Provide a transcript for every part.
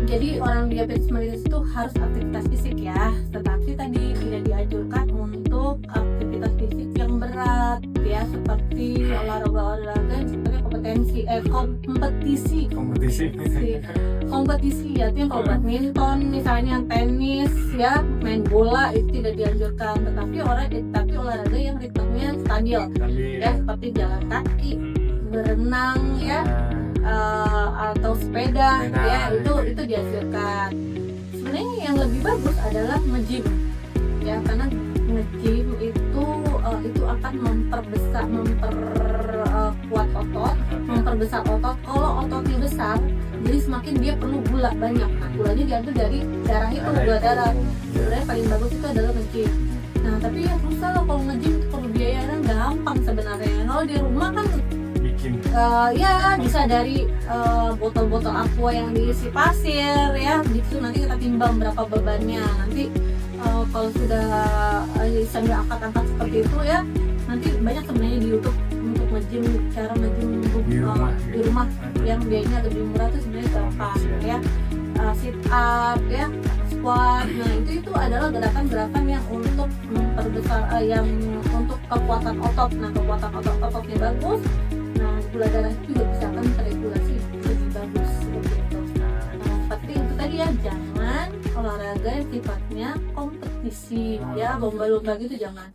Jadi orang diabetes mellitus itu harus aktivitas fisik ya, tetapi tadi tidak dianjurkan untuk aktivitas fisik yang berat ya, seperti olahraga yang sebenarnya kompetisi ya, itu yang kalau badminton misalnya, tenis ya, main bola itu tidak dianjurkan, tetapi olahraga yang ritmenya stabil ya, seperti jalan kaki, berenang ya, atau sepeda ya, itu dianjurkan. Sebenarnya yang lebih bagus adalah nge-gym ya, karena nge-gym itu akan memperkuat otot, memperbesar otot. Kalau ototnya besar, jadi semakin dia perlu gula banyak. Nah, gulanya diambil dari darah itu, gula darah. Sebenarnya paling bagus itu adalah nge-gym. Nah, tapi ya susah lah kalau nge-gym, kalau biayanya gampang sebenarnya. Kalau di rumah kan ya bisa dari botol-botol aqua yang diisi pasir ya, gitu nanti kita timbang berapa bebannya. Nanti kalau sudah sambil angkat-angkat seperti itu ya, nanti banyak sebenarnya di YouTube untuk nge-gym, cara nge-gym di rumah yang biayanya lebih murah tuh sebenarnya gampang ya. Sit up ya, squat. Nah, itu adalah gerakan-gerakan yang untuk memperbesar yang untuk kekuatan otot. Nah, kekuatan ototnya bagus. Nah, gula darah juga bisa akan teregulasi lebih bagus begitu. Nah, seperti itu tadi ya, jangan olahraga yang sifatnya kompetisi ya, lomba-lomba gitu jangan.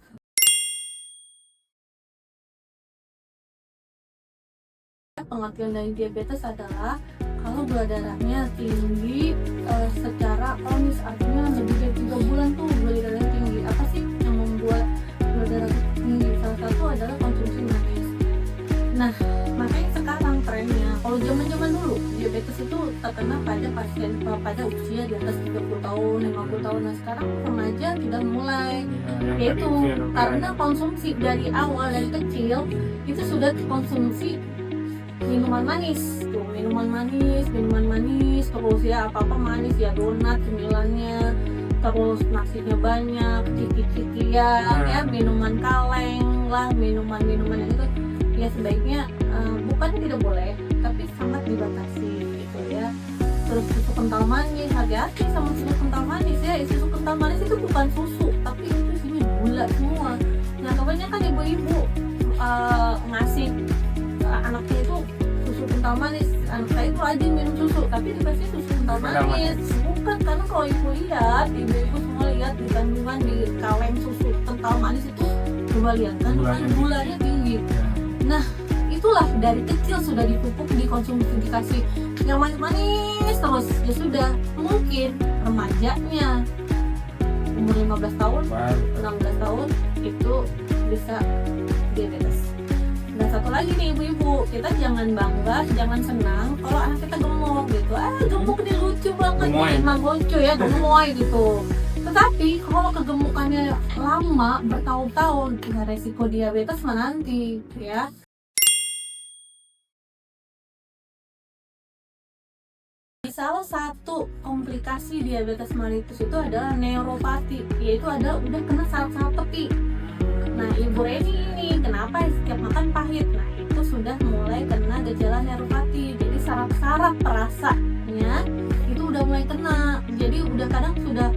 Pengertian dari diabetes adalah kalau gula darahnya tinggi secara kronis, artinya lebih dari 3 bulan tuh gula darahnya tinggi. Apa sih yang membuat gula darah tinggi? Salah satu adalah konsumsi manis. Nah, makanya sekarang trennya, kalau zaman dulu diabetes itu terkena pada pasien pada usia di atas 30 tahun, 50 tahun. Nah, sekarang remaja sudah mulai, yaitu karena konsumsi dari awal, dari kecil itu sudah konsumsi minuman manis terus ya, apa manis ya, donat cemilannya, terus nasinya banyak, ciki-cikian ya, minuman kaleng lah, minuman itu ya sebaiknya bukannya tidak boleh, tapi sangat dibatasi gitu ya. Terus susu kental manis, hati-hati sama susu kental manis ya. Susu kental manis itu bukan susu, tapi itu isinya gula semua. Nah, kebanyakan ibu-ibu ngasih anaknya itu susu kental manis, anak saya itu rajin minum susu, tapi dikasih susu kental manis. Bukan, karena kalau ibu lihat, ibu-ibu semua lihat di kandungan di kaleng susu kental manis itu, coba lihat kandungan gulanya tinggi. Nah, itulah dari kecil sudah dipupuk, dikonsumsi, dikasih yang manis terus, ya sudah, mungkin remajanya umur 15 tahun, 16 tahun itu bisa diabetes. Dan satu lagi nih ibu-ibu, kita jangan bangga, jangan senang kalau anak kita gemuk gitu. Gemuk ini lucu banget nih, emang lucu ya, gemoy gitu. Tetapi kalau kegemukannya lama, bertahun-tahun, ya resiko diabetes menanti ya. Salah satu komplikasi diabetes mellitus itu adalah neuropati, yaitu ada udah kena saraf-saraf tepi. Nah, ibu Reni ini kenapa setiap makan pahit? Nah, itu sudah mulai kena gejala neuropati. Jadi saraf-saraf perasanya itu udah mulai kena. Jadi udah kadang sudah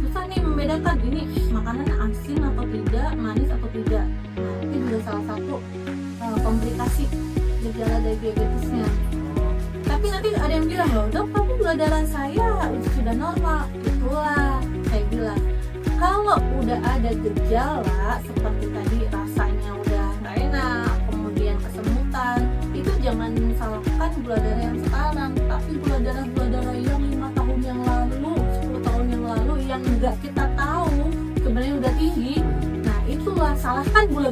susah nih membedakan ini makanan asin atau tidak, manis atau tidak. Nah, itu juga salah satu komplikasi gejala dari diabetesnya. Tapi nanti ada yang bilang, loh dok, tapi gula darah saya sudah normal. Itulah saya bilang, kalau udah ada gejala seperti tadi, rasanya udah nggak enak, kemudian kesemutan, itu jangan salahkan gula darah yang sekarang, tapi gula darah yang 5 tahun yang lalu, 10 tahun yang lalu yang nggak kita tahu sebenarnya udah tinggi. Nah, itulah salahkan gula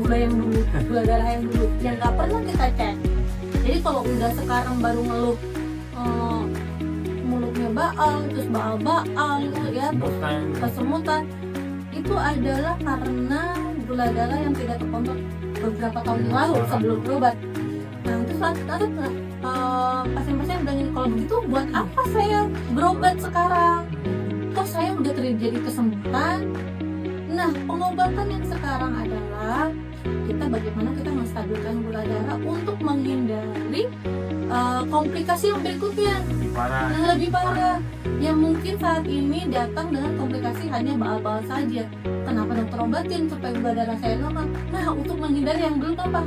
darah yang dulu yang nggak pernah kita cek. Jadi kalau udah sekarang baru ngeluh mulutnya baal, terus baal gitu ya, kesemutan, itu adalah karena gula darah yang tidak terkontrol beberapa tahun yang lalu sebelum berobat. Nah, terus ada pasien-pasien bilang, kalau begitu buat apa saya berobat sekarang? Toh saya udah terjadi kesemutan. Nah, pengobatan yang sekarang adalah bagaimana kita menstabilkan gula darah untuk menghindari komplikasi yang berikutnya. parah. lebih parah. Yang mungkin saat ini datang dengan komplikasi hanya baal-baal saja. Kenapa dokter obatin supaya gula darah saya normal? Nah, untuk menghindari yang belum apa?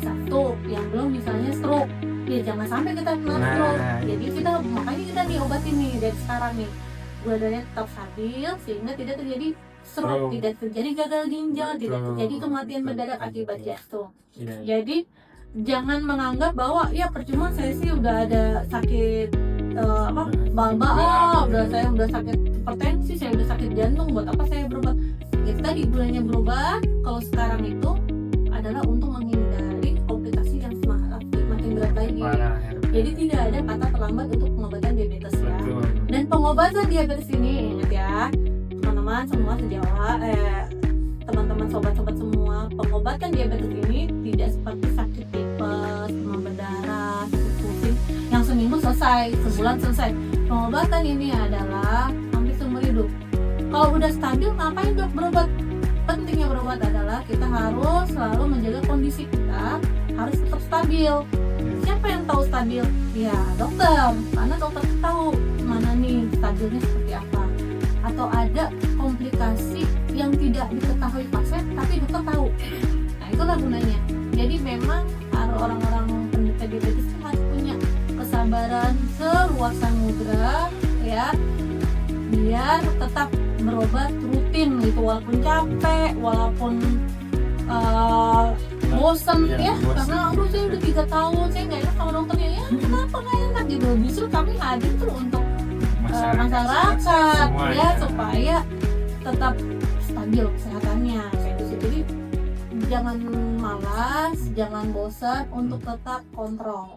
Satu, yang belum misalnya stroke. Ya jangan sampai kita kena stroke. Jadi kita makanya kita nih obatin nih dari sekarang nih. Gula darahnya tetap stabil sehingga tidak terjadi stroke, tidak terjadi gagal ginjal, tidak terjadi kematian mendadak akibat jantung. Jadi jangan menganggap bahwa ya percuma saya sih udah ada sakit udah saya udah sakit hipertensi, saya udah sakit jantung, buat apa saya berobat? Itu tadi gulanya berubah. Kalau sekarang itu adalah untuk menghindari komplikasi yang semakin berat lagi. Jadi tidak ada kata terlambat untuk pengobatan diabetes ya. Dan pengobatan diabetes ini ingat ya teman-teman semua teman-teman sobat-sobat semua, pengobatan diabetes ini tidak seperti sakit tipes, demam berdarah, sakit pusing yang seminggu selesai, sebulan selesai. Pengobatan ini adalah sampai seumur hidup. Kalau udah stabil, ngapain dok berobat? Pentingnya berobat adalah kita harus selalu menjaga kondisi kita harus tetap stabil. Siapa yang tahu stabil? Ya dokter, karena dokter tahu mana nih stabilnya seperti apa. Atau ada komplikasi yang tidak diketahui pasien tapi dokter tahu. Nah itulah gunanya. Jadi memang orang-orang penderita diabetes itu harus punya kesabaran seluas samudra ya, biar tetap berobat rutin gitu, walaupun capek, walaupun bosan ya, karena saya udah 3 tahun saya nggak enak sama dokternya ya, kenapa nggak enak gitu. Justru kami hadir tuh untuk masyarakat ya, supaya tetap stabil kesehatannya kayak gitu. Jadi jangan malas, jangan bosan untuk tetap kontrol.